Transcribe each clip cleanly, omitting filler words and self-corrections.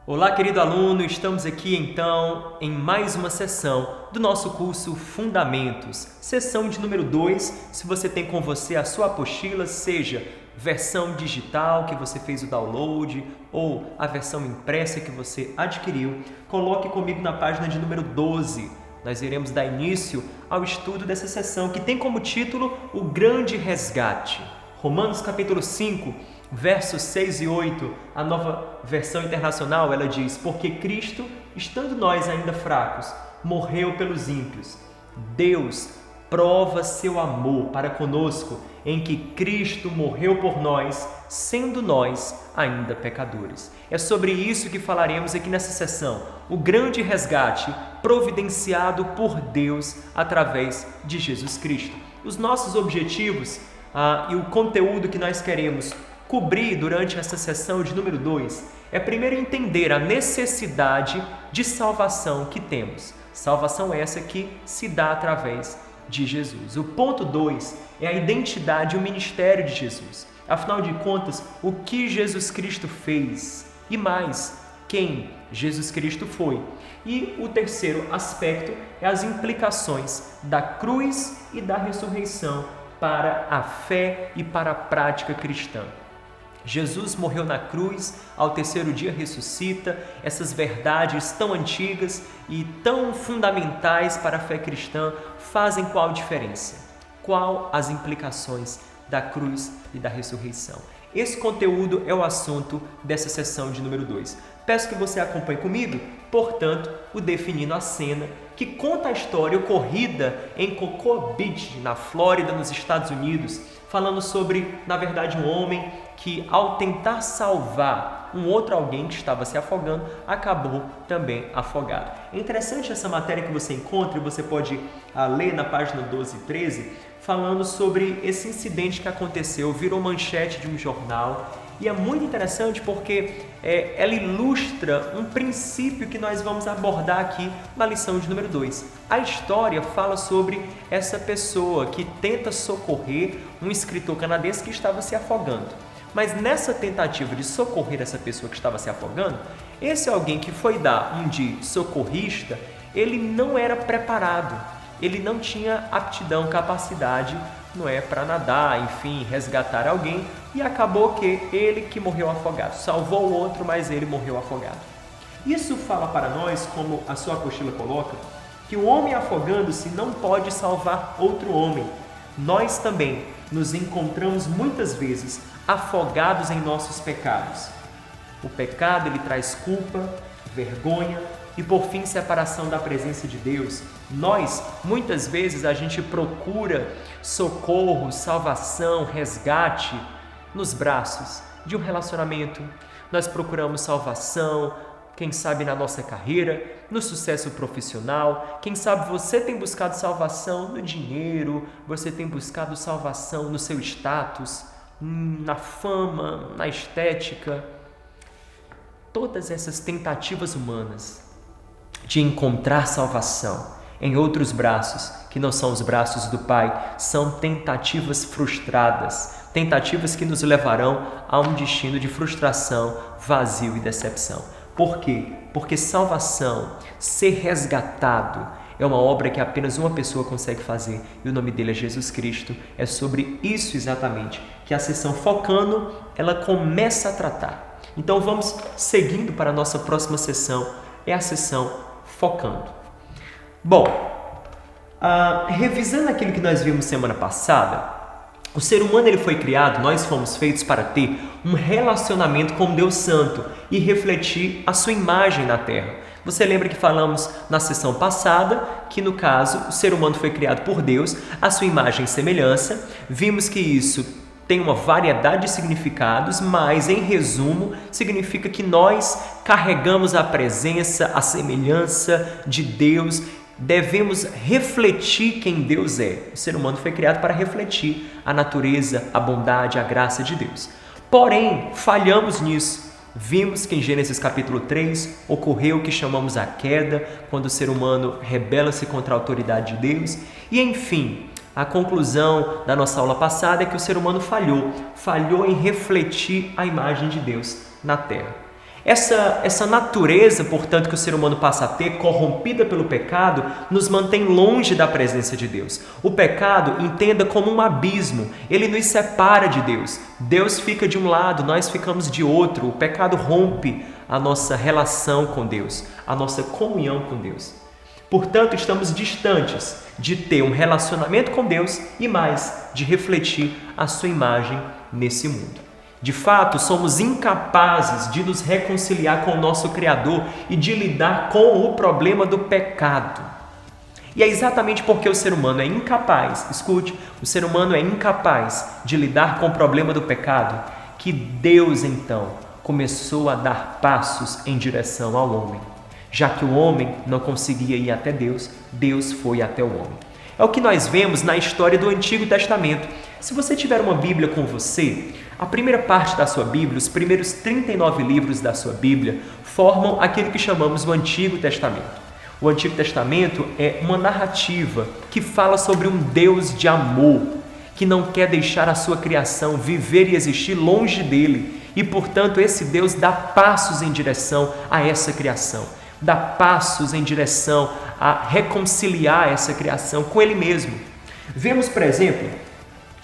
Olá, querido aluno, estamos aqui então em mais uma sessão do nosso curso Fundamentos, sessão de número 2. Se você tem com você a sua apostila, seja versão digital que você fez o download ou a versão impressa que você adquiriu, coloque comigo na página de número 12. Nós iremos dar início ao estudo dessa sessão que tem como título O Grande Resgate. Romanos capítulo 5, versos 6 e 8, a Nova Versão Internacional, ela diz: porque Cristo, estando nós ainda fracos, morreu pelos ímpios. Deus prova seu amor para conosco em que Cristo morreu por nós, sendo nós ainda pecadores. É sobre isso que falaremos aqui nessa sessão, o grande resgate providenciado por Deus através de Jesus Cristo. Os nossos objetivos e o conteúdo que nós queremos cobrir durante essa sessão de número 2 é primeiro entender a necessidade de salvação que temos. Salvação essa que se dá através de Jesus. O ponto 2 é a identidade e o ministério de Jesus. Afinal de contas, o que Jesus Cristo fez e mais, quem Jesus Cristo foi. E o terceiro aspecto é as implicações da cruz e da ressurreição para a fé e para a prática cristã. Jesus morreu na cruz, ao terceiro dia ressuscita. Essas verdades tão antigas e tão fundamentais para a fé cristã fazem qual diferença? Qual as implicações da cruz e da ressurreição? Esse conteúdo é o assunto dessa sessão de número 2. Peço que você acompanhe comigo, portanto, o Definindo a Cena, que conta a história ocorrida em Cocoa Beach, na Flórida, nos Estados Unidos, falando sobre, na verdade, um homem que, ao tentar salvar um outro alguém que estava se afogando, acabou também afogado. É interessante essa matéria que você encontra, e você pode ler na página 12 e 13, falando sobre esse incidente que aconteceu, virou manchete de um jornal, e é muito interessante porque ela ilustra um princípio que nós vamos abordar aqui na lição de número 2. A história fala sobre essa pessoa que tenta socorrer um escritor canadense que estava se afogando. Mas nessa tentativa de socorrer essa pessoa que estava se afogando, esse alguém que foi dar um de socorrista, ele não era preparado, ele não tinha aptidão, capacidade, para nadar, enfim, resgatar alguém, e acabou que ele que morreu afogado. Salvou o outro, mas ele morreu afogado. Isso fala para nós, como a sua apostila coloca, que o homem afogando-se não pode salvar outro homem. Nós também nos encontramos muitas vezes afogados em nossos pecados. O pecado, ele traz culpa, vergonha e, por fim, separação da presença de Deus. Nós, muitas vezes, a gente procura socorro, salvação, resgate nos braços de um relacionamento. Nós procuramos salvação, quem sabe na nossa carreira, no sucesso profissional. Quem sabe você tem buscado salvação no dinheiro, você tem buscado salvação no seu status, na fama, na estética. Todas essas tentativas humanas de encontrar salvação em outros braços, que não são os braços do Pai, são tentativas frustradas, tentativas que nos levarão a um destino de frustração, vazio e decepção. Por quê? Porque salvação, ser resgatado, é uma obra que apenas uma pessoa consegue fazer, e o nome dele é Jesus Cristo. É sobre isso exatamente que a sessão Focando, ela começa a tratar. Então vamos seguindo para a nossa próxima sessão, é a sessão Focando. Bom, revisando aquilo que nós vimos semana passada, o ser humano ele foi criado, nós fomos feitos para ter um relacionamento com Deus Santo e refletir a sua imagem na Terra. Você lembra que falamos na sessão passada que, no caso, o ser humano foi criado por Deus, a sua imagem e semelhança. Vimos que isso tem uma variedade de significados, mas, em resumo, significa que nós carregamos a presença, a semelhança de Deus. Devemos refletir quem Deus é. O ser humano foi criado para refletir a natureza, a bondade, a graça de Deus. Porém, falhamos nisso. Vimos que em Gênesis capítulo 3 ocorreu o que chamamos a queda, quando o ser humano rebela-se contra a autoridade de Deus. E, enfim, a conclusão da nossa aula passada é que o ser humano falhou em refletir a imagem de Deus na Terra. Essa natureza, portanto, que o ser humano passa a ter, corrompida pelo pecado, nos mantém longe da presença de Deus. O pecado, entenda como um abismo, ele nos separa de Deus. Deus fica de um lado, nós ficamos de outro. O pecado rompe a nossa relação com Deus, a nossa comunhão com Deus. Portanto, estamos distantes de ter um relacionamento com Deus e mais, de refletir a sua imagem nesse mundo. De fato, somos incapazes de nos reconciliar com o nosso Criador e de lidar com o problema do pecado. E é exatamente porque o ser humano é incapaz, escute, o ser humano é incapaz de lidar com o problema do pecado, que Deus então começou a dar passos em direção ao homem. Já que o homem não conseguia ir até Deus, Deus foi até o homem. É o que nós vemos na história do Antigo Testamento. Se você tiver uma Bíblia com você, a primeira parte da sua Bíblia, os primeiros 39 livros da sua Bíblia, formam aquilo que chamamos o Antigo Testamento. O Antigo Testamento é uma narrativa que fala sobre um Deus de amor, que não quer deixar a sua criação viver e existir longe dele. E, portanto, esse Deus dá passos em direção a essa criação. Dá passos em direção a reconciliar essa criação com Ele mesmo. Vemos, por exemplo,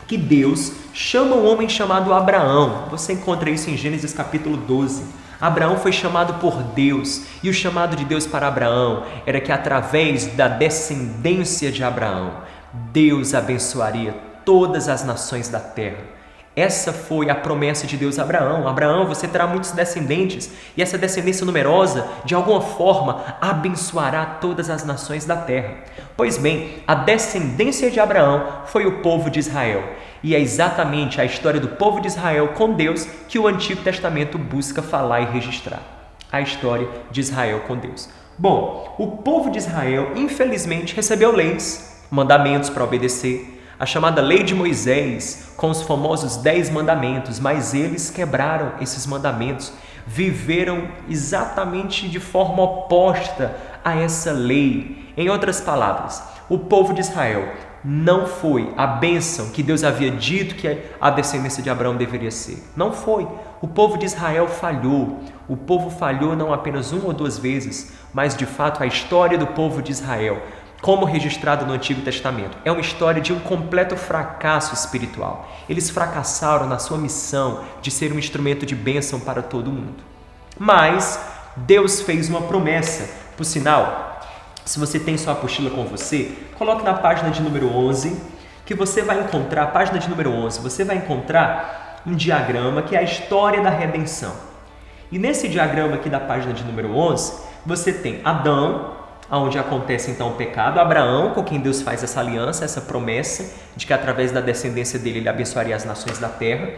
que Deus chama um homem chamado Abraão. Você encontra isso em Gênesis capítulo 12. Abraão foi chamado por Deus, e o chamado de Deus para Abraão era que através da descendência de Abraão, Deus abençoaria todas as nações da terra. Essa foi a promessa de Deus a Abraão. Abraão, você terá muitos descendentes, e essa descendência numerosa, de alguma forma, abençoará todas as nações da terra. Pois bem, a descendência de Abraão foi o povo de Israel. E é exatamente a história do povo de Israel com Deus que o Antigo Testamento busca falar e registrar. A história de Israel com Deus. Bom, o povo de Israel, infelizmente, recebeu leis, mandamentos para obedecer, a chamada Lei de Moisés, com os famosos 10 mandamentos, mas eles quebraram esses mandamentos, viveram exatamente de forma oposta a essa lei. Em outras palavras, o povo de Israel não foi a bênção que Deus havia dito que a descendência de Abraão deveria ser. Não foi. O povo de Israel falhou. O povo falhou não apenas uma ou duas vezes, mas de fato a história do povo de Israel, como registrado no Antigo Testamento, é uma história de um completo fracasso espiritual. Eles fracassaram na sua missão de ser um instrumento de bênção para todo mundo. Mas Deus fez uma promessa. Por sinal, se você tem sua apostila com você, coloque na página de número 11, que você vai encontrar, página de número 11, você vai encontrar um diagrama que é a história da redenção. E nesse diagrama aqui da página de número 11, você tem Adão, onde acontece então o pecado, Abraão, com quem Deus faz essa aliança, essa promessa de que através da descendência dele ele abençoaria as nações da terra,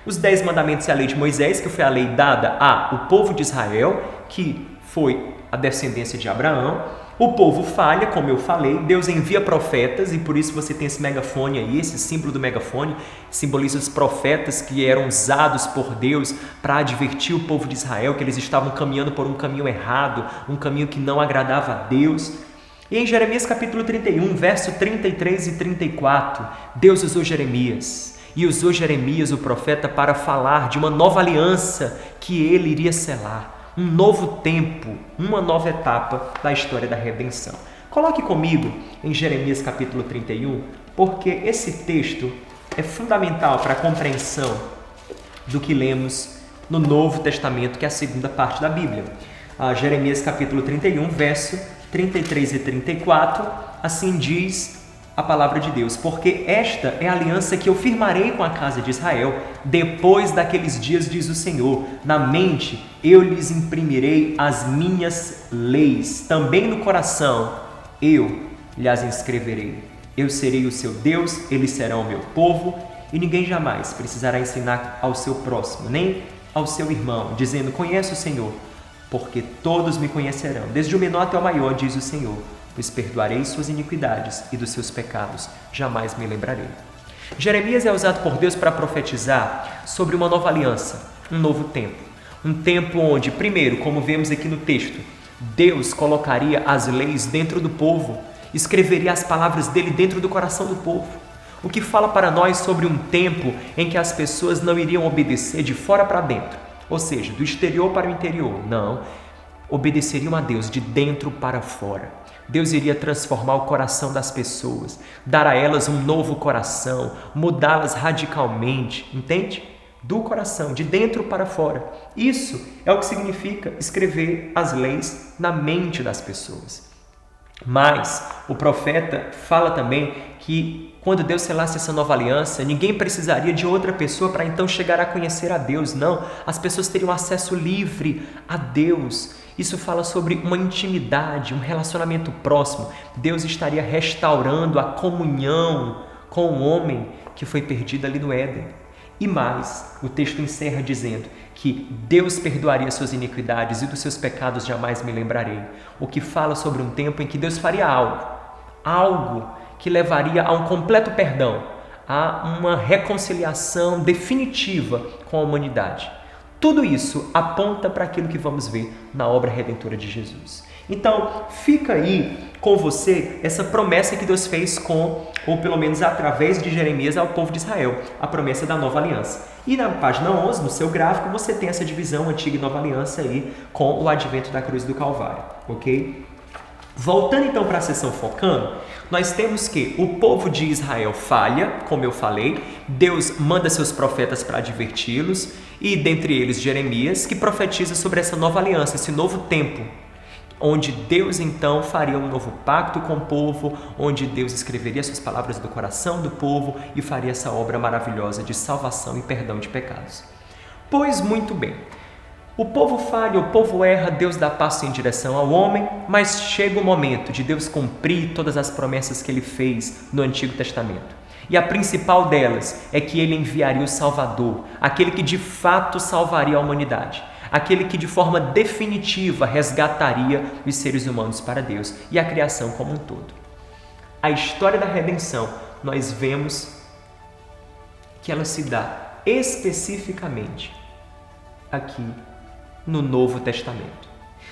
os 10 mandamentos e a lei de Moisés, que foi a lei dada ao povo de Israel, que foi a descendência de Abraão. O povo falha, como eu falei, Deus envia profetas, e por isso você tem esse megafone aí, esse símbolo do megafone, simboliza os profetas que eram usados por Deus para advertir o povo de Israel que eles estavam caminhando por um caminho errado, um caminho que não agradava a Deus. E em Jeremias capítulo 31, verso 33 e 34, Deus usou Jeremias, e usou Jeremias, o profeta, para falar de uma nova aliança que ele iria selar. Um novo tempo, uma nova etapa da história da redenção. Coloque comigo em Jeremias capítulo 31, porque esse texto é fundamental para a compreensão do que lemos no Novo Testamento, que é a segunda parte da Bíblia. Jeremias capítulo 31, verso 33 e 34, assim diz a palavra de Deus: porque esta é a aliança que eu firmarei com a casa de Israel, depois daqueles dias, diz o Senhor, na mente eu lhes imprimirei as minhas leis, também no coração eu lhes escreverei. Eu serei o seu Deus, eles serão o meu povo, e ninguém jamais precisará ensinar ao seu próximo, nem ao seu irmão, dizendo: conhece o Senhor, porque todos me conhecerão, desde o menor até o maior, diz o Senhor, pois perdoarei suas iniquidades e dos seus pecados jamais me lembrarei. Jeremias é usado por Deus para profetizar sobre uma nova aliança, um novo tempo. Um tempo onde, primeiro, como vemos aqui no texto, Deus colocaria as leis dentro do povo, escreveria as palavras dele dentro do coração do povo. O que fala para nós sobre um tempo em que as pessoas não iriam obedecer de fora para dentro. ou seja, do exterior para o interior. Não, obedeceriam a Deus de dentro para fora. Deus iria transformar o coração das pessoas, dar a elas um novo coração, mudá-las radicalmente, entende? Do coração, de dentro para fora. Isso é o que significa escrever as leis na mente das pessoas. Mas o profeta fala também que quando Deus selasse essa nova aliança, ninguém precisaria de outra pessoa para então chegar a conhecer a Deus. Não, as pessoas teriam acesso livre a Deus. Isso fala sobre uma intimidade, um relacionamento próximo. Deus estaria restaurando a comunhão com o homem que foi perdido ali no Éden. E mais, o texto encerra dizendo que Deus perdoaria suas iniquidades e dos seus pecados jamais me lembrarei. O que fala sobre um tempo em que Deus faria algo que levaria a um completo perdão, a uma reconciliação definitiva com a humanidade. Tudo isso aponta para aquilo que vamos ver na obra redentora de Jesus. Então, fica aí com você essa promessa que Deus fez ou pelo menos através de Jeremias ao povo de Israel, a promessa da nova aliança. E na página 11, no seu gráfico, você tem essa divisão antiga e nova aliança aí com o advento da cruz do Calvário, ok? Voltando então para a sessão focando, nós temos que o povo de Israel falha, como eu falei, Deus manda seus profetas para adverti-los, e dentre eles Jeremias, que profetiza sobre essa nova aliança, esse novo tempo, onde Deus então faria um novo pacto com o povo, onde Deus escreveria suas palavras do coração do povo e faria essa obra maravilhosa de salvação e perdão de pecados. Pois muito bem, o povo falha, o povo erra, Deus dá passo em direção ao homem, mas chega o momento de Deus cumprir todas as promessas que ele fez no Antigo Testamento. E a principal delas é que ele enviaria o Salvador, aquele que de fato salvaria a humanidade, aquele que de forma definitiva resgataria os seres humanos para Deus e a criação como um todo. A história da redenção, nós vemos que ela se dá especificamente aqui no Novo Testamento.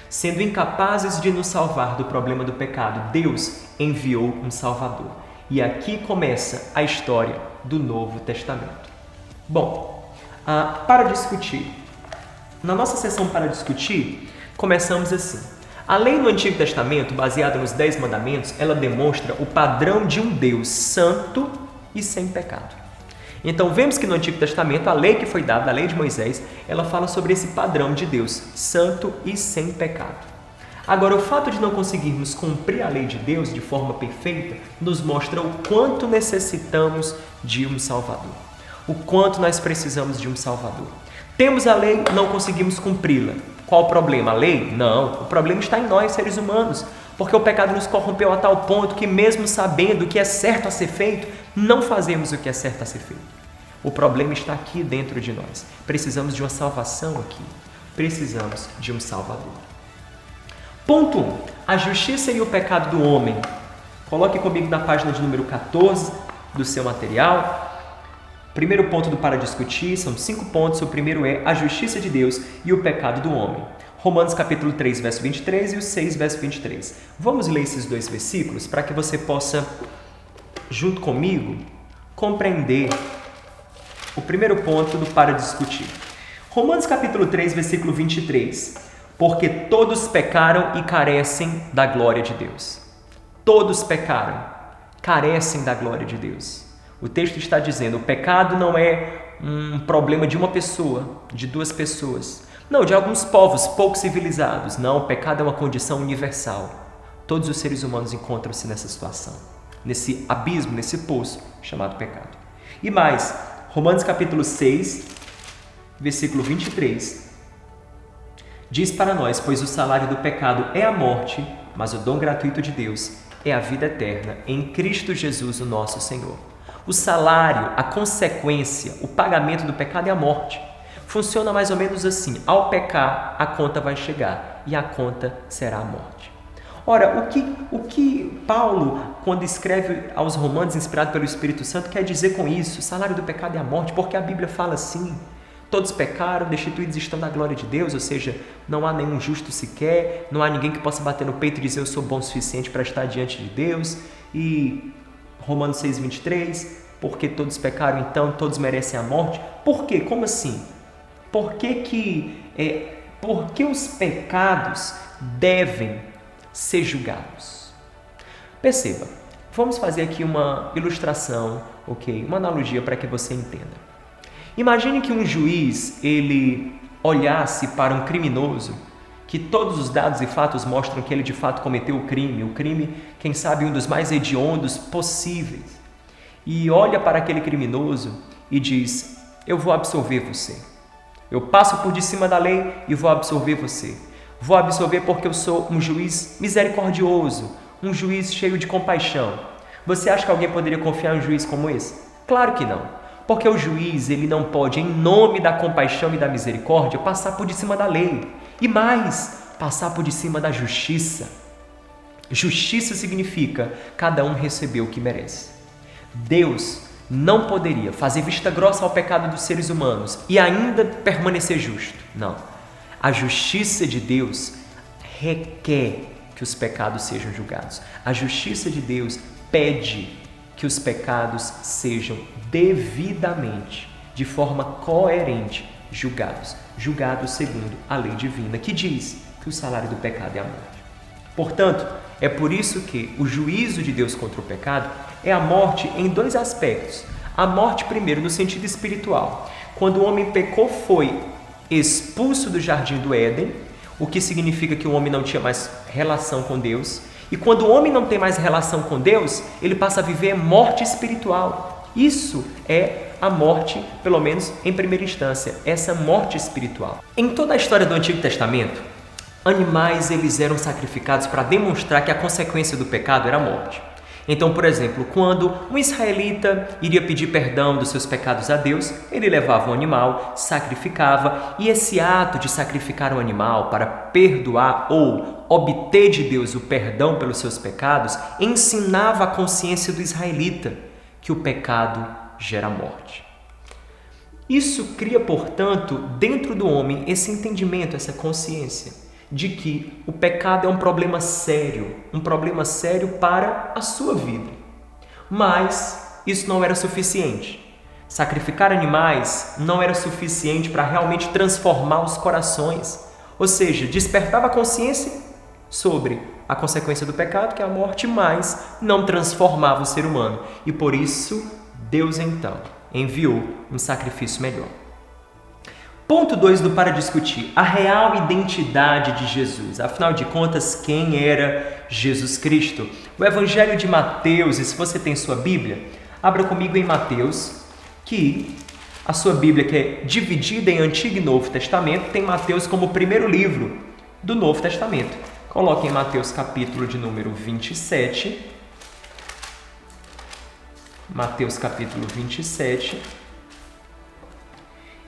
Sendo incapazes de nos salvar do problema do pecado, Deus enviou um Salvador. E aqui começa a história do Novo Testamento. Bom, para discutir, na nossa sessão para discutir, começamos assim. A lei no Antigo Testamento, baseada nos 10 mandamentos, ela demonstra o padrão de um Deus santo e sem pecado. Então, vemos que no Antigo Testamento, a lei que foi dada, a lei de Moisés, ela fala sobre esse padrão de Deus, santo e sem pecado. Agora, o fato de não conseguirmos cumprir a lei de Deus de forma perfeita, nos mostra o quanto necessitamos de um Salvador. O quanto nós precisamos de um Salvador. Temos a lei, não conseguimos cumpri-la. Qual o problema? A lei? Não, o problema está em nós, seres humanos, porque o pecado nos corrompeu a tal ponto que mesmo sabendo o que é certo a ser feito, não fazemos o que é certo a ser feito. O problema está aqui dentro de nós. Precisamos de uma salvação aqui. Precisamos de um Salvador. Ponto 1. A justiça e o pecado do homem. Coloque comigo na página de número 14 do seu material. Primeiro ponto do para discutir, são 5 pontos. O primeiro é a justiça de Deus e o pecado do homem. Romanos capítulo 3, verso 23 e o 6, verso 23. Vamos ler esses 2 versículos para que você possa, junto comigo, compreender o primeiro ponto do para discutir. Romanos capítulo 3, versículo 23. Porque todos pecaram e carecem da glória de Deus. Todos pecaram, carecem da glória de Deus. O texto está dizendo, o pecado não é um problema de uma pessoa, de 2 pessoas. Não, de alguns povos pouco civilizados. Não, o pecado é uma condição universal. Todos os seres humanos encontram-se nessa situação, nesse abismo, nesse poço chamado pecado. E mais, Romanos capítulo 6, versículo 23, diz para nós, pois o salário do pecado é a morte, mas o dom gratuito de Deus é a vida eterna em Cristo Jesus, o nosso Senhor. O salário, a consequência, o pagamento do pecado é a morte. Funciona mais ou menos assim, ao pecar, a conta vai chegar e a conta será a morte. Ora, o que Paulo, quando escreve aos Romanos, inspirado pelo Espírito Santo, quer dizer com isso? O salário do pecado é a morte, porque a Bíblia fala assim. Todos pecaram, destituídos estão da glória de Deus, ou seja, não há nenhum justo sequer, não há ninguém que possa bater no peito e dizer eu sou bom o suficiente para estar diante de Deus. E Romanos 6, 23, porque todos pecaram, então todos merecem a morte. Por quê? Como assim? Por que os pecados devem ser julgados? Perceba, vamos fazer aqui uma ilustração, ok? Uma analogia para que você entenda. Imagine que um juiz, ele olhasse para um criminoso, que todos os dados e fatos mostram que ele de fato cometeu o crime, quem sabe um dos mais hediondos possíveis, e olha para aquele criminoso e diz: eu vou absolver você. Eu passo por de cima da lei e vou absolver você. Vou absolver porque eu sou um juiz misericordioso, um juiz cheio de compaixão. Você acha que alguém poderia confiar em um juiz como esse? Claro que não. Porque o juiz, ele não pode, em nome da compaixão e da misericórdia, passar por de cima da lei. E mais, passar por de cima da justiça. Justiça significa cada um receber o que merece. Deus não poderia fazer vista grossa ao pecado dos seres humanos e ainda permanecer justo. Não. A justiça de Deus requer que os pecados sejam julgados. A justiça de Deus pede que os pecados sejam devidamente, de forma coerente, julgados segundo a lei divina, que diz que o salário do pecado é a morte. Portanto, é por isso que o juízo de Deus contra o pecado é a morte em dois aspectos. A morte, primeiro, no sentido espiritual. Quando o homem pecou, foi expulso do jardim do Éden, o que significa que o homem não tinha mais relação com Deus. E quando o homem não tem mais relação com Deus, ele passa a viver morte espiritual. Isso é a morte, pelo menos em primeira instância, essa morte espiritual. Em toda a história do Antigo Testamento, animais eles eram sacrificados para demonstrar que a consequência do pecado era a morte. Então, por exemplo, quando um israelita iria pedir perdão dos seus pecados a Deus, ele levava um animal, sacrificava, e esse ato de sacrificar um animal para perdoar ou obter de Deus o perdão pelos seus pecados, ensinava a consciência do israelita que o pecado gera morte. Isso cria, portanto, dentro do homem esse entendimento, essa consciência de que o pecado é um problema sério para a sua vida. Mas isso não era suficiente. Sacrificar animais não era suficiente para realmente transformar os corações, ou seja, despertava a consciência sobre a consequência do pecado, que é a morte, mas não transformava o ser humano. E por isso, Deus então enviou um sacrifício melhor. Ponto 2 do Para Discutir, a real identidade de Jesus. Afinal de contas, quem era Jesus Cristo? O Evangelho de Mateus, e se você tem sua Bíblia, abra comigo em Mateus, que a sua Bíblia, que é dividida em Antigo e Novo Testamento, tem Mateus como o primeiro livro do Novo Testamento. Coloque em Mateus capítulo de número 27. Mateus capítulo 27.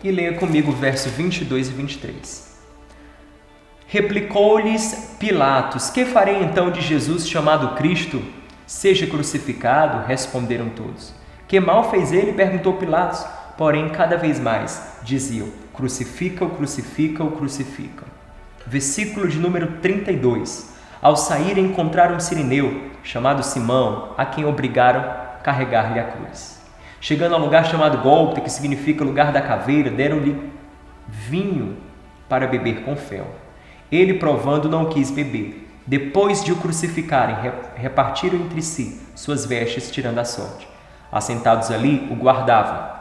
E leia comigo o verso 22 e 23. Replicou-lhes Pilatos: que farei então de Jesus chamado Cristo? Seja crucificado, responderam todos. Que mal fez ele? Perguntou Pilatos. Porém, cada vez mais diziam: crucifica-o, crucifica-o, crucifica-o. Versículo de número 32. Ao sair, encontraram um sirineu, chamado Simão, a quem obrigaram a carregar-lhe a cruz. Chegando ao lugar chamado Gólgota, que significa lugar da caveira, deram-lhe vinho para beber com fel. Ele, provando, não quis beber. Depois de o crucificarem, repartiram entre si suas vestes, tirando a sorte. Assentados ali, o guardavam.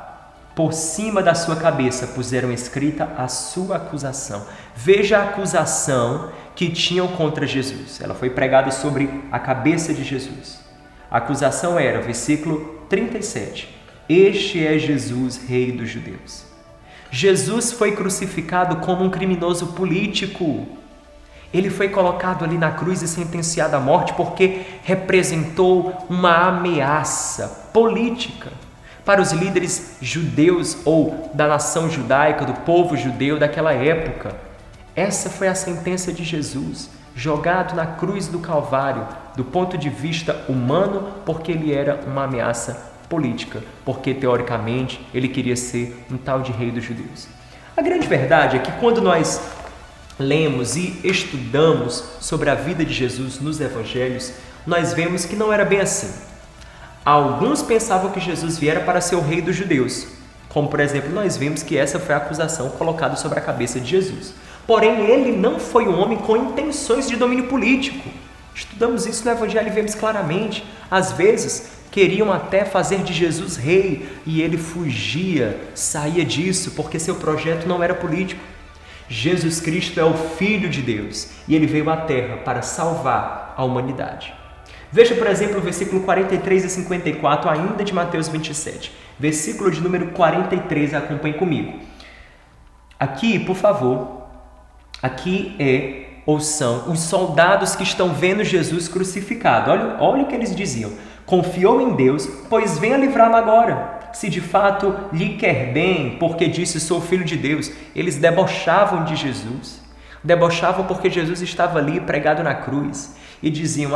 Por cima da sua cabeça puseram escrita a sua acusação. Veja a acusação que tinham contra Jesus. Ela foi pregada sobre a cabeça de Jesus. A acusação era, versículo 37, este é Jesus, rei dos judeus. Jesus foi crucificado como um criminoso político. Ele foi colocado ali na cruz e sentenciado à morte porque representou uma ameaça política para os líderes judeus ou da nação judaica, do povo judeu daquela época. Essa foi a sentença de Jesus, jogado na cruz do Calvário, do ponto de vista humano, porque ele era uma ameaça política, porque teoricamente ele queria ser um tal de rei dos judeus. A grande verdade é que quando nós lemos e estudamos sobre a vida de Jesus nos evangelhos, nós vemos que não era bem assim. Alguns pensavam que Jesus viera para ser o rei dos judeus, Como, por exemplo, nós vimos que essa foi a acusação colocada sobre a cabeça de Jesus. Porém, ele não foi um homem com intenções de domínio político. Estudamos isso no Evangelho e vemos claramente. Às vezes, queriam até fazer de Jesus rei e ele fugia, saía disso, porque seu projeto não era político. Jesus Cristo é o Filho de Deus e ele veio à Terra para salvar a humanidade. Veja, por exemplo, o versículo 43 e 54, ainda de Mateus 27. Versículo de número 43, acompanhe comigo. Aqui, por favor, são os soldados que estão vendo Jesus crucificado. Olha o que eles diziam. Confiou em Deus, pois venha livrá-lo agora. Se de fato lhe quer bem, porque disse, sou filho de Deus. Eles debochavam de Jesus. Debochavam porque Jesus estava ali pregado na cruz. E diziam,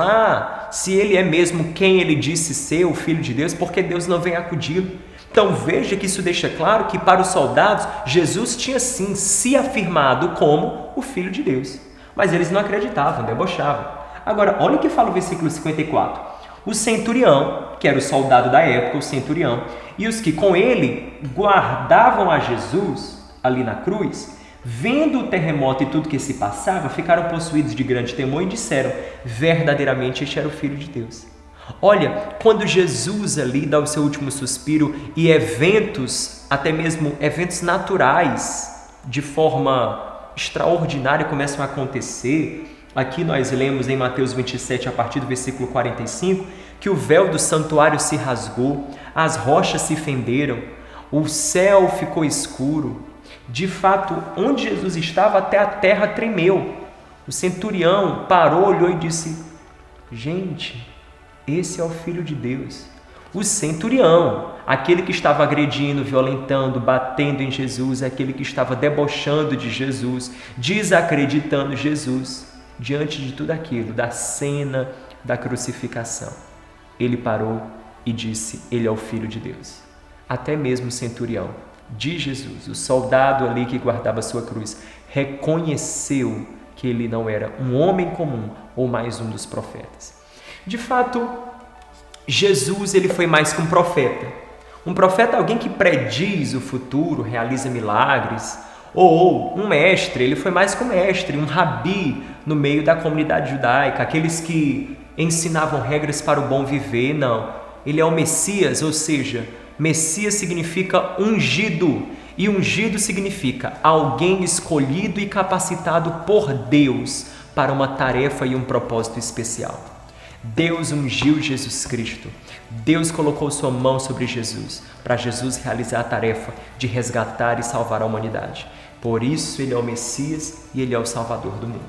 se ele é mesmo quem ele disse ser, o Filho de Deus, porque Deus não vem acudi-lo? Então veja que isso deixa claro que para os soldados, Jesus tinha sim se afirmado como o Filho de Deus. Mas eles não acreditavam, debochavam. Agora, olha o que fala o versículo 54. O centurião, que era o soldado da época, o centurião, e os que com ele guardavam a Jesus ali na cruz, vendo o terremoto e tudo que se passava, ficaram possuídos de grande temor e disseram, verdadeiramente este era o Filho de Deus. Olha, quando Jesus ali dá o seu último suspiro e eventos, até mesmo eventos naturais, de forma extraordinária começam a acontecer, aqui nós lemos em Mateus 27, a partir do versículo 45, que o véu do santuário se rasgou, as rochas se fenderam, o céu ficou escuro. De fato, onde Jesus estava, até a terra tremeu. O centurião parou, olhou e disse, gente, esse é o Filho de Deus. O centurião, aquele que estava agredindo, violentando, batendo em Jesus, aquele que estava debochando de Jesus, desacreditando Jesus, diante de tudo aquilo, da cena da crucificação, ele parou e disse, ele é o Filho de Deus. Até mesmo o centurião de Jesus, o soldado ali que guardava a sua cruz, reconheceu que ele não era um homem comum ou mais um dos profetas. De fato, Jesus ele foi mais que um profeta. Um profeta é alguém que prediz o futuro, realiza milagres, ou um mestre, ele foi mais que um mestre, um rabi no meio da comunidade judaica, aqueles que ensinavam regras para o bom viver. Não, ele é o Messias, ou seja, Messias significa ungido, e ungido significa alguém escolhido e capacitado por Deus para uma tarefa e um propósito especial. Deus ungiu Jesus Cristo. Deus colocou sua mão sobre Jesus, para Jesus realizar a tarefa de resgatar e salvar a humanidade. Por isso ele é o Messias e ele é o Salvador do mundo.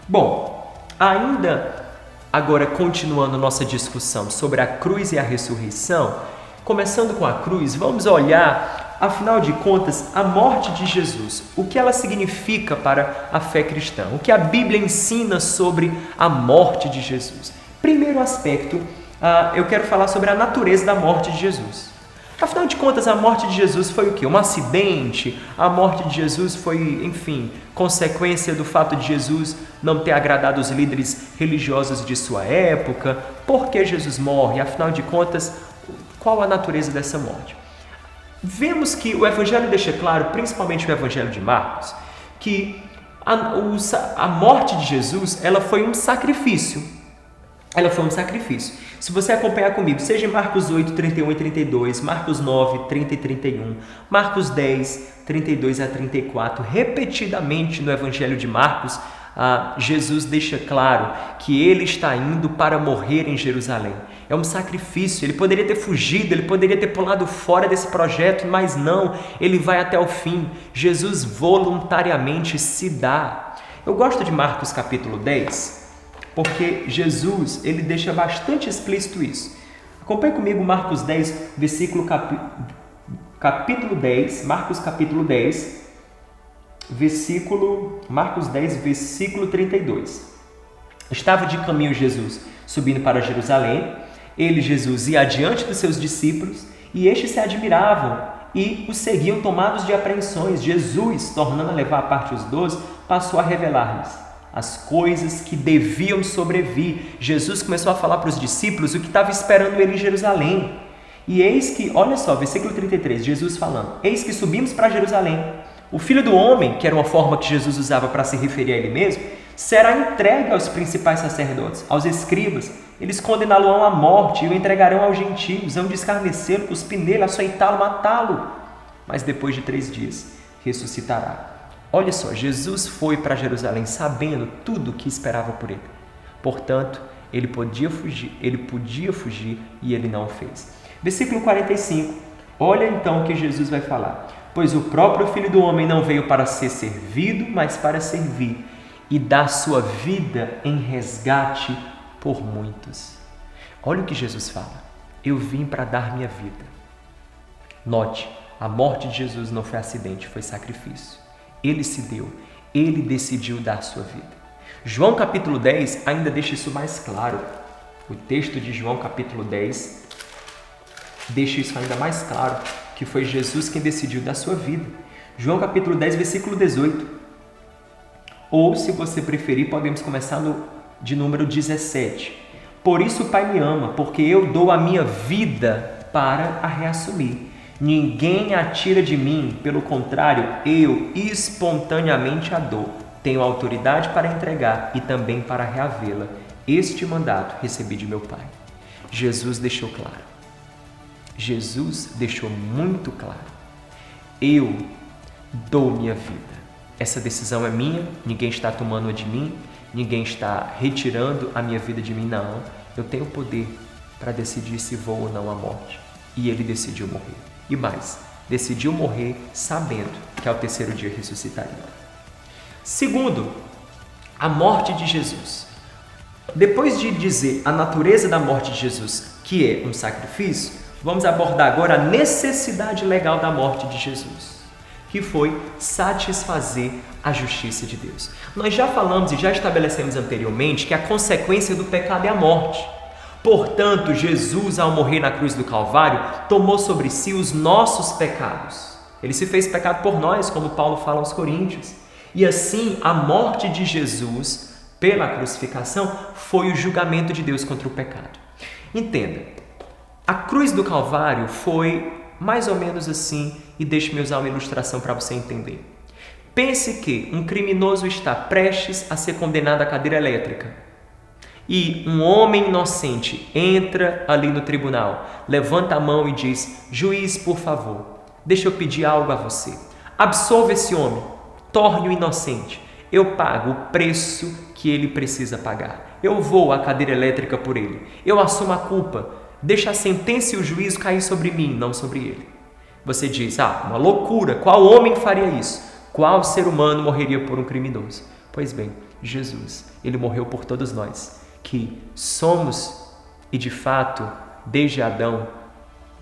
Bom, ainda agora continuando nossa discussão sobre a cruz e a ressurreição, começando com a cruz, vamos olhar, afinal de contas, a morte de Jesus. O que ela significa para a fé cristã? O que a Bíblia ensina sobre a morte de Jesus? Primeiro aspecto, eu quero falar sobre a natureza da morte de Jesus. Afinal de contas, a morte de Jesus foi o quê? Um acidente? A morte de Jesus foi, enfim, consequência do fato de Jesus não ter agradado os líderes religiosos de sua época? Por que Jesus morre? Afinal de contas, qual a natureza dessa morte? Vemos que o Evangelho deixa claro, principalmente o Evangelho de Marcos, que a morte de Jesus ela foi um sacrifício. Ela foi um sacrifício. Se você acompanhar comigo, seja em Marcos 8, 31 e 32, Marcos 9, 30 e 31, Marcos 10, 32 a 34, repetidamente no Evangelho de Marcos, Jesus deixa claro que ele está indo para morrer em Jerusalém. É um sacrifício, ele poderia ter fugido, ele poderia ter pulado fora desse projeto, mas não, ele vai até o fim. Jesus voluntariamente se dá. Eu gosto de Marcos capítulo 10, porque Jesus ele deixa bastante explícito isso. Acompanhe comigo Marcos 10, capítulo 10, Marcos capítulo 10, Marcos 10, versículo 32. Estava de caminho Jesus, subindo para Jerusalém. Ele, Jesus, ia adiante dos seus discípulos, e estes se admiravam e o seguiam tomados de apreensões. Jesus, tornando a levar à parte os 12, passou a revelar-lhes as coisas que deviam sobrevir. Jesus começou a falar para os discípulos o que estava esperando ele em Jerusalém. E eis que, olha só, versículo 33, Jesus falando, eis que subimos para Jerusalém. O Filho do Homem, que era uma forma que Jesus usava para se referir a ele mesmo, será entregue aos principais sacerdotes, aos escribas. Eles condená-lo à morte e o entregarão aos gentios, vão escarnecê-lo, cuspir nele, açoitá-lo, matá-lo. Mas depois de 3 dias ressuscitará. Olha só, Jesus foi para Jerusalém sabendo tudo o que esperava por ele. Portanto, ele podia fugir e ele não o fez. Versículo 45, olha então o que Jesus vai falar. Pois o próprio Filho do Homem não veio para ser servido, mas para servir e dar sua vida em resgate por muitos. Olha o que Jesus fala. Eu vim para dar minha vida. Note, a morte de Jesus não foi acidente, foi sacrifício. Ele se deu, ele decidiu dar sua vida. João capítulo 10 ainda deixa isso mais claro. O texto de João capítulo 10 deixa isso ainda mais claro, que foi Jesus quem decidiu dar sua vida. João capítulo 10, versículo 18. Ou, se você preferir, podemos começar de número 17. Por isso o Pai me ama, porque eu dou a minha vida para a reassumir. Ninguém a tira de mim, pelo contrário, eu espontaneamente a dou. Tenho autoridade para entregar e também para reavê-la. Este mandato recebi de meu Pai. Jesus deixou claro. Jesus deixou muito claro. Eu dou minha vida. Essa decisão é minha, ninguém está tomando-a de mim, ninguém está retirando a minha vida de mim, não. Eu tenho poder para decidir se vou ou não à morte. E ele decidiu morrer. E mais, decidiu morrer sabendo que ao 3º dia ressuscitaria. Segundo, a morte de Jesus. Depois de dizer a natureza da morte de Jesus, que é um sacrifício, vamos abordar agora a necessidade legal da morte de Jesus, que foi satisfazer a justiça de Deus. Nós já falamos e já estabelecemos anteriormente que a consequência do pecado é a morte. Portanto, Jesus, ao morrer na cruz do Calvário, tomou sobre si os nossos pecados. Ele se fez pecado por nós, como Paulo fala aos Coríntios. E assim, a morte de Jesus, pela crucificação, foi o julgamento de Deus contra o pecado. Entenda, a cruz do Calvário foi mais ou menos assim, e deixe-me usar uma ilustração para você entender. Pense que um criminoso está prestes a ser condenado à cadeira elétrica e um homem inocente entra ali no tribunal, levanta a mão e diz: juiz, por favor, deixa eu pedir algo a você. Absolva esse homem, torne-o inocente. Eu pago o preço que ele precisa pagar. Eu vou à cadeira elétrica por ele. Eu assumo a culpa. Deixa a sentença e o juízo cair sobre mim, não sobre ele. Você diz: uma loucura, qual homem faria isso? Qual ser humano morreria por um criminoso? Pois bem, Jesus, ele morreu por todos nós, que somos e de fato, desde Adão,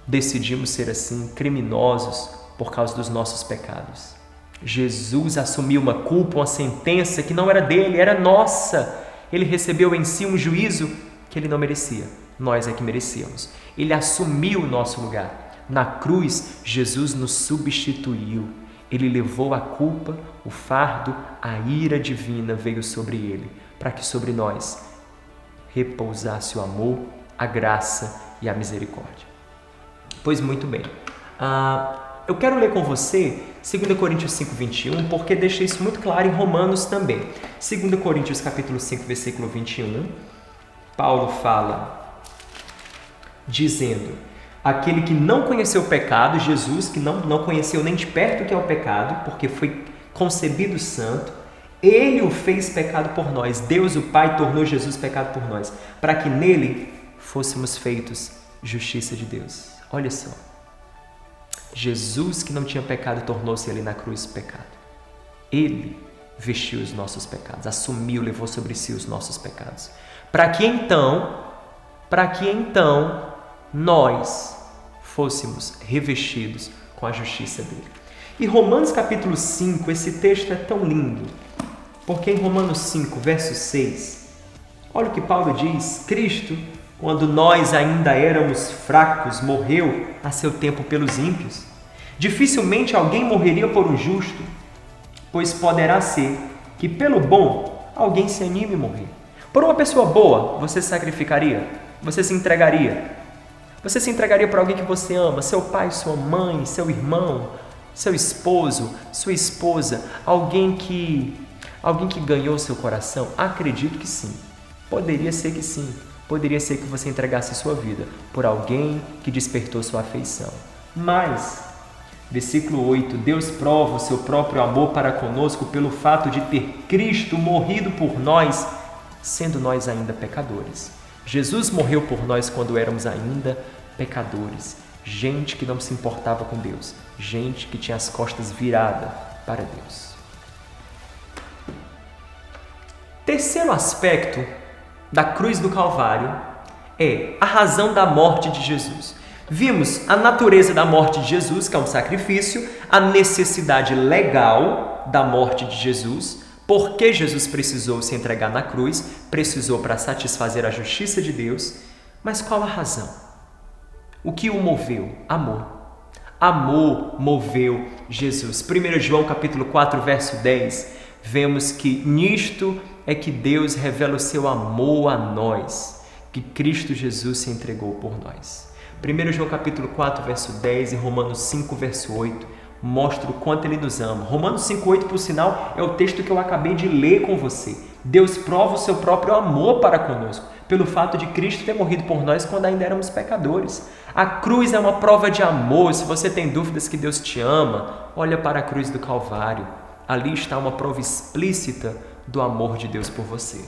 decidimos ser assim, criminosos por causa dos nossos pecados. Jesus assumiu uma culpa, uma sentença que não era dele, era nossa. Ele recebeu em si um juízo que ele não merecia. Nós é que merecíamos. Ele assumiu o nosso lugar. Na cruz, Jesus nos substituiu. Ele levou a culpa, o fardo, a ira divina veio sobre ele, para que sobre nós repousasse o amor, a graça e a misericórdia. Pois muito bem. Eu quero ler com você 2 Coríntios 5, 21, porque deixa isso muito claro em Romanos também. 2 Coríntios capítulo 5, versículo 21, Paulo fala, dizendo: aquele que não conheceu o pecado, Jesus, que não conheceu nem de perto o que é o pecado, porque foi concebido santo, ele o fez pecado por nós. Deus, o Pai, tornou Jesus pecado por nós, para que nele fôssemos feitos justiça de Deus. Olha só. Jesus, que não tinha pecado, tornou-se ali na cruz pecado. Ele vestiu os nossos pecados, assumiu, levou sobre si os nossos pecados. Para que então nós fôssemos revestidos com a justiça dele. E Romanos capítulo 5, esse texto é tão lindo, porque em Romanos 5, verso 6, olha o que Paulo diz: Cristo, quando nós ainda éramos fracos, morreu a seu tempo pelos ímpios. Dificilmente alguém morreria por um justo, pois poderá ser que pelo bom alguém se anime a morrer. Por uma pessoa boa, você se sacrificaria? Você se entregaria? Você se entregaria para alguém que você ama? Seu pai, sua mãe, seu irmão, seu esposo, sua esposa, alguém que ganhou seu coração? Acredito que sim. Poderia ser que sim. Poderia ser que você entregasse sua vida por alguém que despertou sua afeição. Mas, versículo 8, Deus prova o seu próprio amor para conosco pelo fato de ter Cristo morrido por nós, sendo nós ainda pecadores. Jesus morreu por nós quando éramos ainda pecadores. Gente que não se importava com Deus. Gente que tinha as costas viradas para Deus. Terceiro aspecto da cruz do Calvário é a razão da morte de Jesus. Vimos a natureza da morte de Jesus, que é um sacrifício, a necessidade legal da morte de Jesus, porque Jesus precisou se entregar na cruz, precisou para satisfazer a justiça de Deus. Mas qual a razão? O que o moveu? Amor. Amor moveu Jesus. 1 João capítulo 4, verso 10, vemos que nisto é que Deus revela o seu amor a nós, que Cristo Jesus se entregou por nós. 1 João capítulo 4, verso 10 e Romanos 5, verso 8 mostra o quanto Ele nos ama. Romanos 5, 8, por sinal, é o texto que eu acabei de ler com você. Deus prova o seu próprio amor para conosco, pelo fato de Cristo ter morrido por nós quando ainda éramos pecadores. A cruz é uma prova de amor. Se você tem dúvidas que Deus te ama, olha para a cruz do Calvário. Ali está uma prova explícita do amor de Deus por você.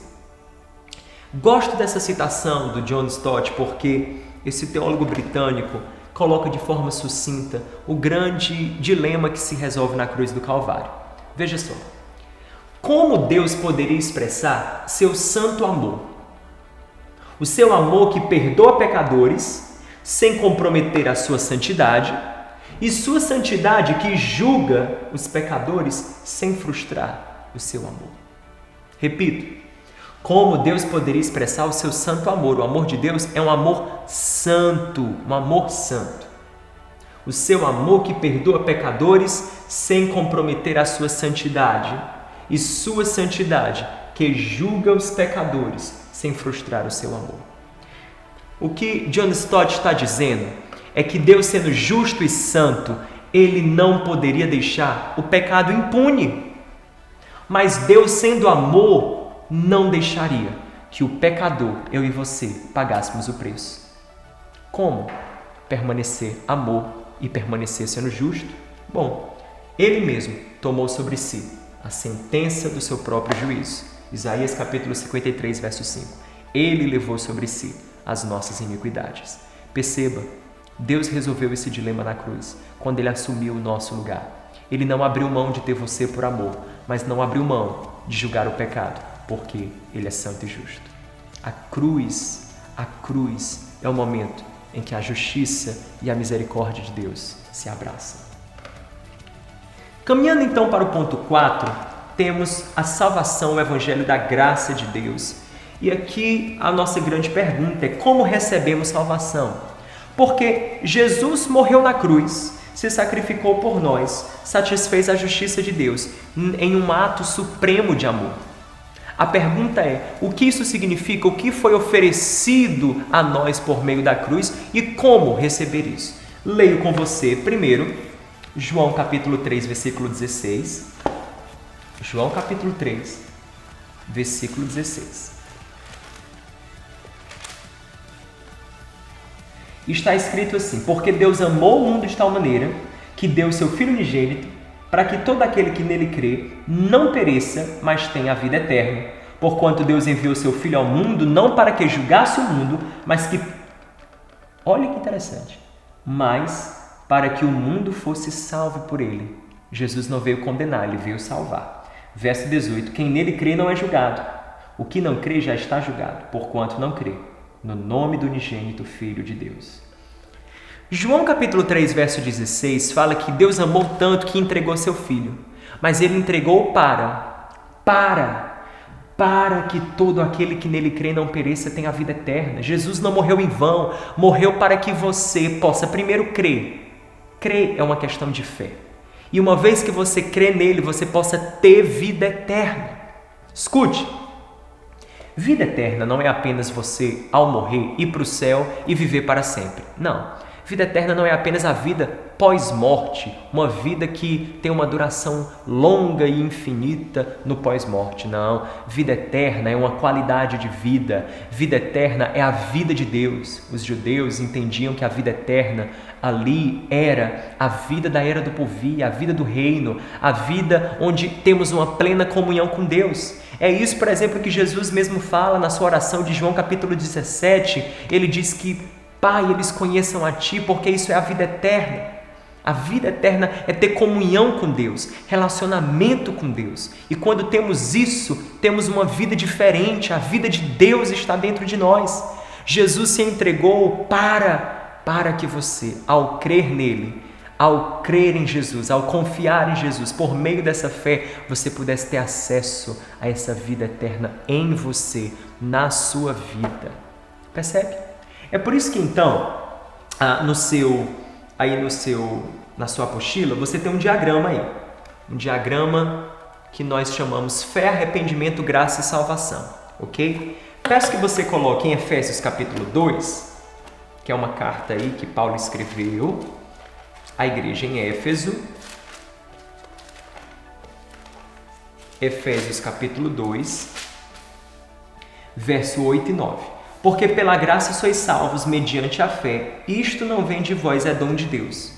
Gosto dessa citação do John Stott porque esse teólogo britânico coloca de forma sucinta o grande dilema que se resolve na cruz do Calvário. Veja só. Como Deus poderia expressar seu santo amor? O seu amor que perdoa pecadores sem comprometer a sua santidade e sua santidade que julga os pecadores sem frustrar o seu amor. Repito, como Deus poderia expressar o seu santo amor? O amor de Deus é um amor santo, um amor santo. O seu amor que perdoa pecadores sem comprometer a sua santidade e sua santidade que julga os pecadores sem frustrar o seu amor. O que John Stott está dizendo é que Deus, sendo justo e santo, Ele não poderia deixar o pecado impune. Mas Deus, sendo amor, não deixaria que o pecador, eu e você, pagássemos o preço. Como permanecer amor e permanecer sendo justo? Bom, Ele mesmo tomou sobre si a sentença do seu próprio juízo. Isaías capítulo 53, verso 5. Ele levou sobre si as nossas iniquidades. Perceba, Deus resolveu esse dilema na cruz, quando Ele assumiu o nosso lugar. Ele não abriu mão de ter você por amor, mas não abriu mão de julgar o pecado, porque Ele é santo e justo. A cruz é o momento em que a justiça e a misericórdia de Deus se abraçam. Caminhando então para o ponto 4, temos a salvação, o evangelho da graça de Deus. E aqui a nossa grande pergunta é: como recebemos salvação? Porque Jesus morreu na cruz, se sacrificou por nós, satisfez a justiça de Deus em um ato supremo de amor. A pergunta é: o que isso significa? O que foi oferecido a nós por meio da cruz e como receber isso? Leio com você primeiro João capítulo 3, versículo 16. João capítulo 3, versículo 16. Está escrito assim: porque Deus amou o mundo de tal maneira que deu seu Filho unigênito, para que todo aquele que nele crê não pereça, mas tenha a vida eterna. Porquanto Deus enviou seu Filho ao mundo, não para que julgasse o mundo, mas que... Olha que interessante. Mas para que o mundo fosse salvo por ele. Jesus não veio condenar, ele veio salvar. Verso 18. Quem nele crê não é julgado. O que não crê já está julgado, porquanto não crê no nome do unigênito Filho de Deus. João capítulo 3, verso 16, fala que Deus amou tanto que entregou seu Filho. Mas Ele entregou para que todo aquele que nele crê não pereça, tenha a vida eterna. Jesus não morreu em vão, morreu para que você possa primeiro crer. Crer é uma questão de fé. E uma vez que você crê nele, você possa ter vida eterna. Escute, Vida eterna não é apenas você, ao morrer, ir para o céu e viver para sempre. Não. Vida eterna não é apenas a vida pós-morte, uma vida que tem uma duração longa e infinita no pós-morte. Não. Vida eterna é uma qualidade de vida. Vida eterna é a vida de Deus. Os judeus entendiam que a vida eterna ali era a vida da era do porvir, a vida do reino, a vida onde temos uma plena comunhão com Deus. É isso, por exemplo, que Jesus mesmo fala na sua oração de João capítulo 17. Ele diz que Pai, eles conheçam a Ti, porque isso é a vida eterna. A vida eterna é ter comunhão com Deus, relacionamento com Deus. E quando temos isso, temos uma vida diferente. A vida de Deus está dentro de nós. Jesus se entregou para que você, ao crer nele, ao crer em Jesus, ao confiar em Jesus, por meio dessa fé, você pudesse ter acesso a essa vida eterna em você, na sua vida. Percebe? É por isso que então, na sua apostila, você tem um diagrama aí. Um diagrama que nós chamamos fé, arrependimento, graça e salvação. Ok? Peço que você coloque em Efésios capítulo 2, que é uma carta aí que Paulo escreveu à igreja em Éfeso. Efésios capítulo 2, verso 8 e 9. Porque pela graça sois salvos mediante a fé, isto não vem de vós, é dom de Deus.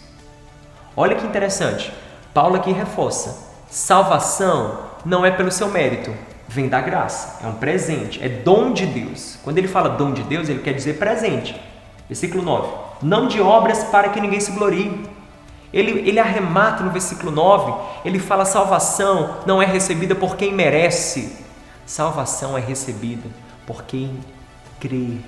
Olha que interessante, Paulo aqui reforça, salvação não é pelo seu mérito, vem da graça, é um presente, é dom de Deus. Quando ele fala dom de Deus, ele quer dizer presente. Versículo 9, não de obras para que ninguém se glorie. Ele arremata no versículo 9, ele fala salvação não é recebida por quem merece, salvação é recebida por quem crê,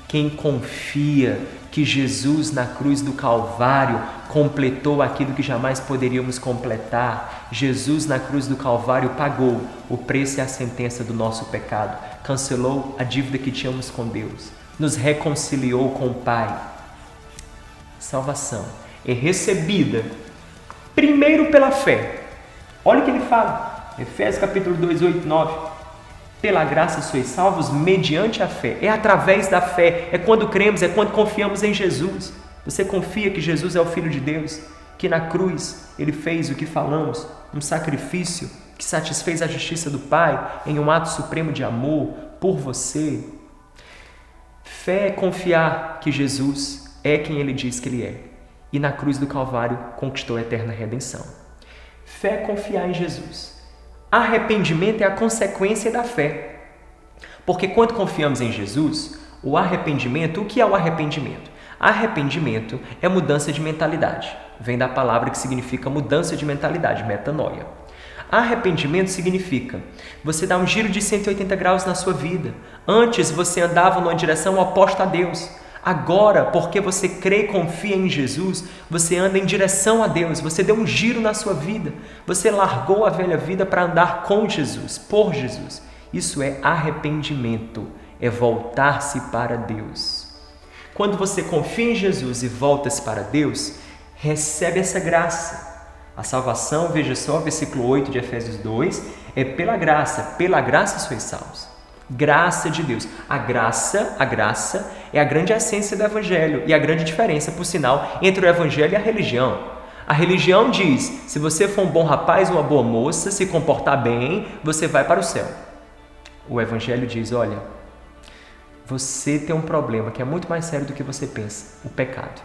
quem confia que Jesus na cruz do Calvário completou aquilo que jamais poderíamos completar. Jesus na cruz do Calvário pagou o preço e a sentença do nosso pecado, cancelou a dívida que tínhamos com Deus, nos reconciliou com o Pai. Salvação é recebida primeiro pela fé. Olha o que ele fala, Efésios capítulo 2, 8 e 9. Pela graça sois salvos mediante a fé. É através da fé, é quando cremos, é quando confiamos em Jesus. Você confia que Jesus é o Filho de Deus, que na cruz Ele fez o que falamos, um sacrifício que satisfez a justiça do Pai em um ato supremo de amor por você. Fé é confiar que Jesus é quem Ele diz que Ele é e na cruz do Calvário conquistou a eterna redenção. Fé é confiar em Jesus. Arrependimento é a consequência da fé. Porque quando confiamos em Jesus, o arrependimento, o que é o arrependimento? Arrependimento é mudança de mentalidade. Vem da palavra que significa mudança de mentalidade, metanoia. Arrependimento significa você dar um giro de 180 graus na sua vida. Antes você andava numa direção oposta a Deus. Agora, porque você crê e confia em Jesus, você anda em direção a Deus, você deu um giro na sua vida, você largou a velha vida para andar com Jesus, por Jesus. Isso é arrependimento, é voltar-se para Deus. Quando você confia em Jesus e volta-se para Deus, recebe essa graça. A salvação, veja só, versículo 8 de Efésios 2, é pela graça sois salvos. Graça de Deus. A graça é a grande essência do Evangelho e a grande diferença, por sinal, entre o Evangelho e a religião. A religião diz, se você for um bom rapaz ou uma boa moça, se comportar bem, você vai para o céu. O Evangelho diz, olha, você tem um problema que é muito mais sério do que você pensa, o pecado.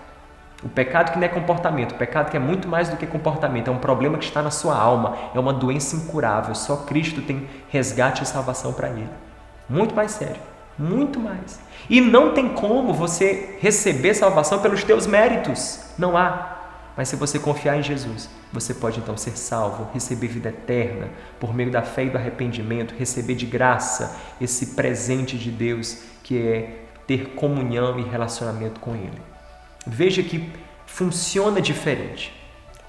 O pecado que não é comportamento, o pecado que é muito mais do que comportamento, é um problema que está na sua alma, é uma doença incurável, só Cristo tem resgate e salvação para ele. Muito mais sério, muito mais. E não tem como você receber salvação pelos teus méritos, não há. Mas se você confiar em Jesus, você pode então ser salvo, receber vida eterna, por meio da fé e do arrependimento, receber de graça esse presente de Deus, que é ter comunhão e relacionamento com Ele. Veja que funciona diferente.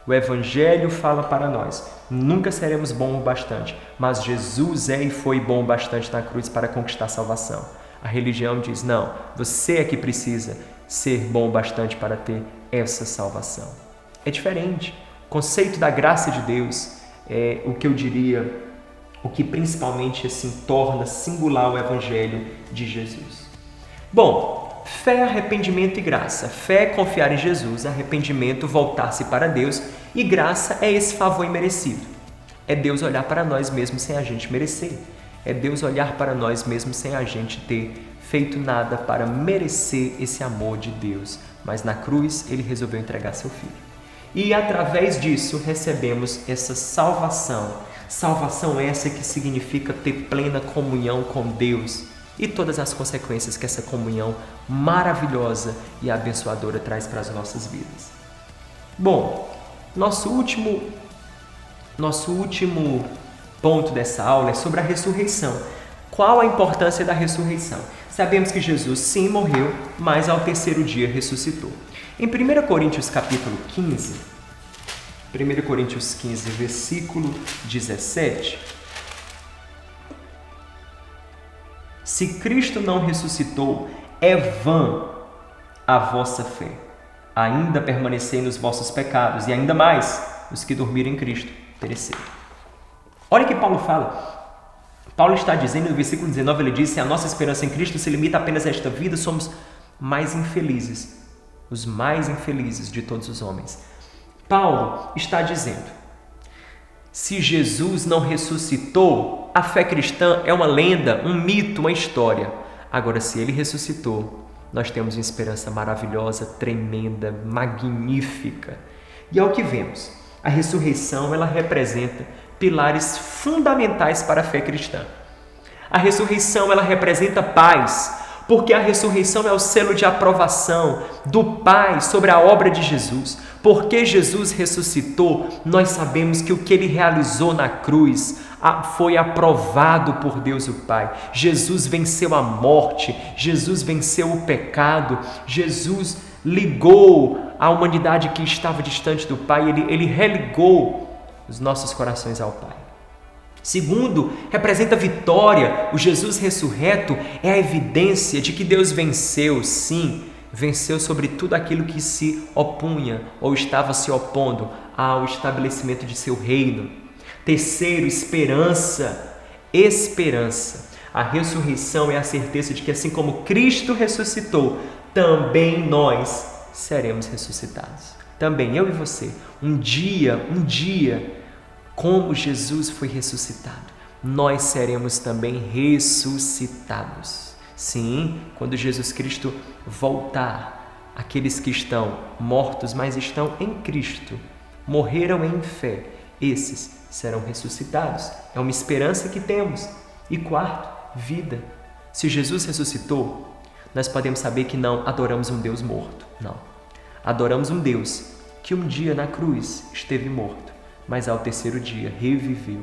O Evangelho fala para nós, nunca seremos bons o bastante, mas Jesus é e foi bom o bastante na cruz para conquistar a salvação. A religião diz, não, você é que precisa ser bom o bastante para ter essa salvação. É diferente. O conceito da graça de Deus é o que eu diria o que principalmente assim torna singular o Evangelho de Jesus. Bom, fé, arrependimento e graça. Fé é confiar em Jesus, arrependimento, voltar-se para Deus, e graça é esse favor imerecido. É Deus olhar para nós mesmos sem a gente merecer. É Deus olhar para nós mesmos sem a gente ter feito nada para merecer esse amor de Deus. Mas na cruz, Ele resolveu entregar seu Filho. E através disso, recebemos essa salvação. Salvação essa que significa ter plena comunhão com Deus e todas as consequências que essa comunhão maravilhosa e abençoadora traz para as nossas vidas. Bom, nosso último ponto dessa aula é sobre a ressurreição. Qual a importância da ressurreição? Sabemos que Jesus sim morreu, mas ao terceiro dia ressuscitou. Em 1 Coríntios capítulo 15, 1 Coríntios 15, versículo 17, se Cristo não ressuscitou, é vã a vossa fé. Ainda permanecei nos vossos pecados, e ainda mais, os que dormiram em Cristo pereceram. Olha o que Paulo fala. Paulo está dizendo no versículo 19, ele diz: se a nossa esperança em Cristo se limita apenas a esta vida, somos mais infelizes, os mais infelizes de todos os homens. Paulo está dizendo, se Jesus não ressuscitou, a fé cristã é uma lenda, um mito, uma história. Agora, se Ele ressuscitou, nós temos uma esperança maravilhosa, tremenda, magnífica. E é o que vemos. A ressurreição, ela representa pilares fundamentais para a fé cristã. A ressurreição, ela representa paz, porque a ressurreição é o selo de aprovação do Pai sobre a obra de Jesus. Porque Jesus ressuscitou, nós sabemos que o que Ele realizou na cruz foi aprovado por Deus o Pai. Jesus venceu a morte, Jesus venceu o pecado, Jesus ligou a humanidade que estava distante do Pai, Ele religou os nossos corações ao Pai. Segundo, representa vitória. O Jesus ressurreto é a evidência de que Deus venceu, sim, venceu sobre tudo aquilo que se opunha ou estava se opondo ao estabelecimento de seu reino. Terceiro, esperança. Esperança. A ressurreição é a certeza de que assim como Cristo ressuscitou, também nós seremos ressuscitados. Também eu e você, um dia, como Jesus foi ressuscitado, nós seremos também ressuscitados. Sim, quando Jesus Cristo voltar, aqueles que estão mortos, mas estão em Cristo, morreram em fé, esses serão ressuscitados. É uma esperança que temos. E quarto, vida. Se Jesus ressuscitou, nós podemos saber que não adoramos um Deus morto, não. Adoramos um Deus que um dia na cruz esteve morto, mas ao terceiro dia reviveu.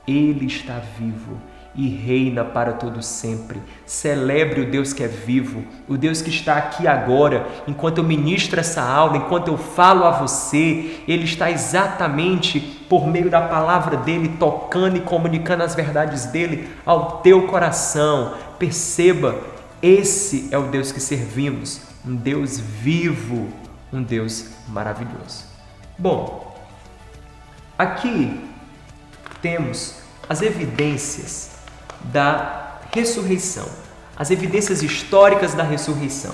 Ele está vivo e reina para todo sempre. Celebre o Deus que é vivo, o Deus que está aqui agora, enquanto eu ministro essa aula, enquanto eu falo a você. Ele está exatamente por meio da palavra dele, tocando e comunicando as verdades dele ao teu coração. Perceba, esse é o Deus que servimos, um Deus vivo, um Deus maravilhoso. Bom, aqui temos as evidências da ressurreição, as evidências históricas da ressurreição.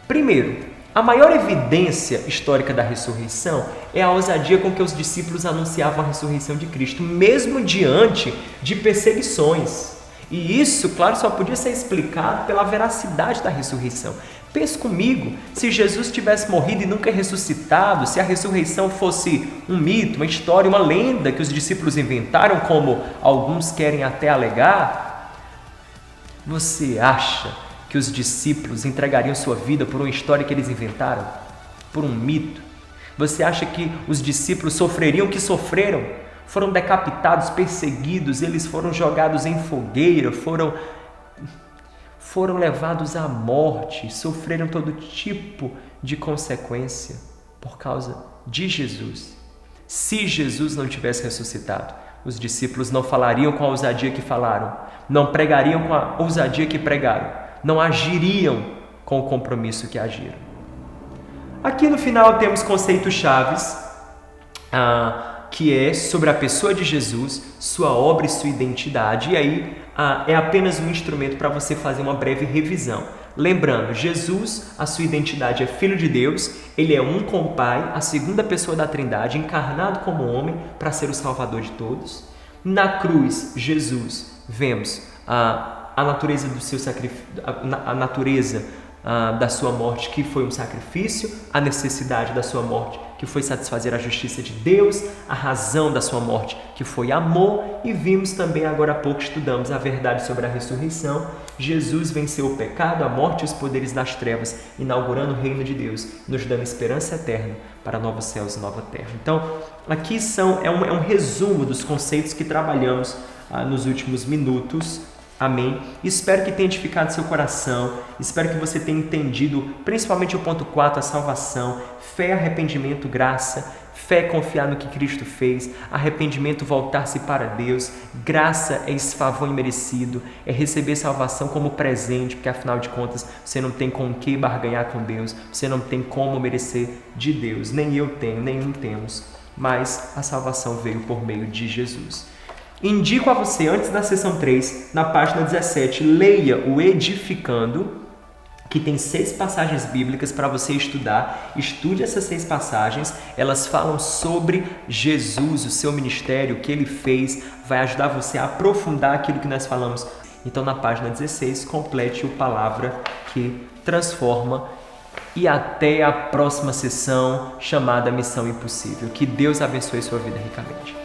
Primeiro, a maior evidência histórica da ressurreição é a ousadia com que os discípulos anunciavam a ressurreição de Cristo, mesmo diante de perseguições. E isso, claro, só podia ser explicado pela veracidade da ressurreição. Pense comigo, se Jesus tivesse morrido e nunca ressuscitado, se a ressurreição fosse um mito, uma história, uma lenda que os discípulos inventaram, como alguns querem até alegar, você acha que os discípulos entregariam sua vida por uma história que eles inventaram? Por um mito? Você acha que os discípulos sofreriam o que sofreram? Foram decapitados, perseguidos, eles foram jogados em fogueira, foram levados à morte, sofreram todo tipo de consequência por causa de Jesus. Se Jesus não tivesse ressuscitado, os discípulos não falariam com a ousadia que falaram, não pregariam com a ousadia que pregaram, não agiriam com o compromisso que agiram. Aqui no final temos conceitos chaves que é sobre a pessoa de Jesus, sua obra e sua identidade. E aí é apenas um instrumento para você fazer uma breve revisão. Lembrando, Jesus, a sua identidade é Filho de Deus, ele é um com o Pai, a segunda pessoa da Trindade, encarnado como homem para ser o Salvador de todos. Na cruz, Jesus, vemos a natureza do seu sacrifício, a natureza da sua morte, que foi um sacrifício, a necessidade da sua morte, que foi satisfazer a justiça de Deus, a razão da sua morte, que foi amor, e vimos também, agora há pouco estudamos a verdade sobre a ressurreição. Jesus venceu o pecado, a morte e os poderes das trevas, inaugurando o reino de Deus, nos dando esperança eterna para novos céus e nova terra. Então, aqui é um resumo dos conceitos que trabalhamos nos últimos minutos. Amém? Espero que tenha edificado seu coração, espero que você tenha entendido principalmente o ponto 4, a salvação, fé, arrependimento, graça, fé, confiar no que Cristo fez, arrependimento, voltar-se para Deus, graça é esse favor imerecido, é receber salvação como presente, porque afinal de contas você não tem com o que barganhar com Deus, você não tem como merecer de Deus, nem eu tenho, nenhum temos, mas a salvação veio por meio de Jesus. Indico a você, antes da sessão 3, na página 17, leia o Edificando, que tem 6 passagens bíblicas para você estudar. Estude essas 6 passagens, elas falam sobre Jesus, o seu ministério, o que ele fez, vai ajudar você a aprofundar aquilo que nós falamos. Então, na página 16, complete o Palavra que Transforma. E até a próxima sessão chamada Missão Impossível. Que Deus abençoe sua vida ricamente.